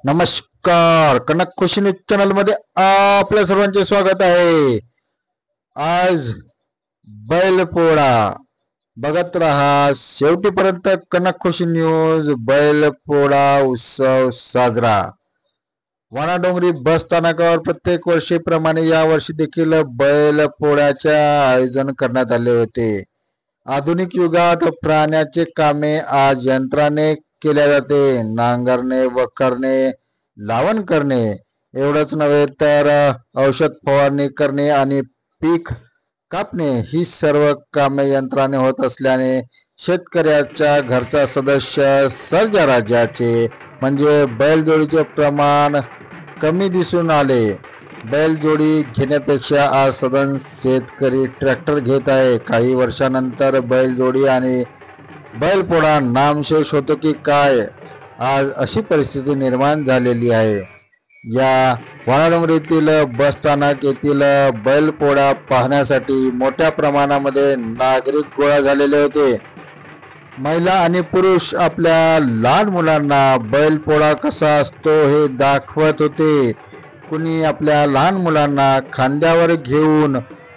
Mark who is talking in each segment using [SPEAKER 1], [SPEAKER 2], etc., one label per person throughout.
[SPEAKER 1] नमस्कार. कनक खुशी news channel मध्ये आपल्या सर्वांचे स्वागत आहे. आज बैलपोळा बघत रहा शेवटीपर्यंत. कनक खुशी न्यूज. बैलपोळा उत्सव साजरा. वाणाडोंगरी बस स्थानकावर प्रत्येक वर्षीप्रमाणे यावर्षी देखील बैलपोळ्याचे आयोजन करण्यात आले होते. आधुनिक युगात प्राण्याचे कामे आज यंत्राने केल्या जाते. नांगरणे, वखरणे, लावण करणे एवढंच नव्हे तर औषध फवारणी करणे आणि पीक कापणे ही सर्व कामे यंत्राने होत असल्याने शेतकऱ्याच्या घरचा सदस्य सर्जा राजाचे म्हणजे बैलजोडीचे प्रमाण कमी दिसून आले. बैलजोडी घेण्यापेक्षा आज सदन शेतकरी ट्रॅक्टर घेत आहे. काही वर्षानंतर बैलजोडी आणि बैलपोळा नामशेष होतो की काय, आज अशी परिस्थिती निर्माण झालेली आहे. या वाणाडोंगरीतील बसस्थानक येथील बैलपोळा पाहण्यासाठी मोठ्या प्रमाणामध्ये नागरिक गोळा झालेले होते. महिला आणि पुरुष आपल्या लहान मुलांना बैलपोळा कसा असतो हे दाखवत होते. कुणी आपल्या लहान मुलांना खांद्यावर घेऊन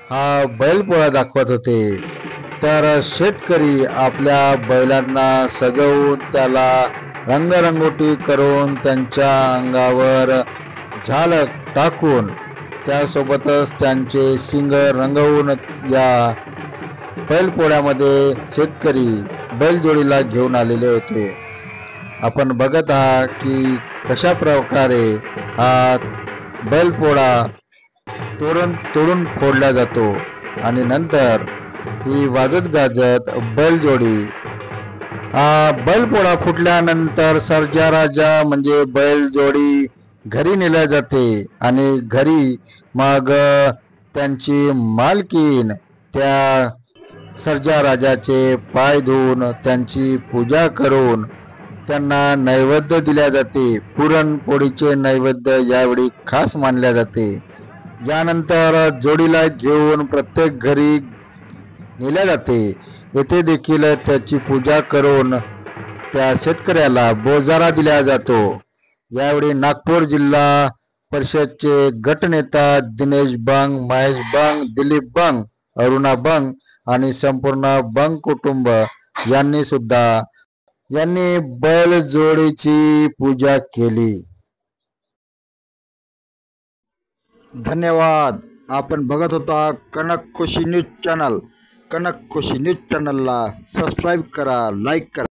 [SPEAKER 1] हा बैलपोळा दाखवत होते, तर शेतकरी आपल्या बैलांना सजवून त्याला रंगरंगोटी करून त्यांच्या अंगावर झाल टाकून त्यासोबतच त्यांचे शिंग रंगवून या बैलपोळ्यामध्ये शेतकरी बैलजोडीला घेऊन आलेले होते. आपण बघत आहात की कशा प्रकारे हा बैलपोळा तोडून फोडला जातो आणि नंतर ही वाजत गाजत बैलजोडी बैलपोळा फुटल्यानंतर सर्जा राजा म्हणजे बैलजोडी घरी नेल्या जाते आणि घरी मग त्यांची मालकीन त्या सर्जा राजाचे पाय धुवून त्यांची पूजा करून त्यांना नैवेद्य दिल्या जाते. पुरणपोळीचे नैवेद्य यावेळी खास मानल्या जाते. यानंतर जोडीला घेऊन प्रत्येक घरी नेल्या जाते. येथे देखील त्याची पूजा करून त्या शेतकऱ्याला बोजारा दिला जातो. यावेळी नागपूर जिल्हा परिषदचे गटनेता दिनेश बंग, महेश बंग, दिलीप बंग, अरुणा बंग आणि संपूर्ण बंग कुटुंब यांनी बैलजोडीची पूजा केली. धन्यवाद. आपण बघत होता कनक खुशी न्यूज चॅनल. कनक खुशी न्यूज चॅनलला सबस्क्राईब करा, लाईक करा.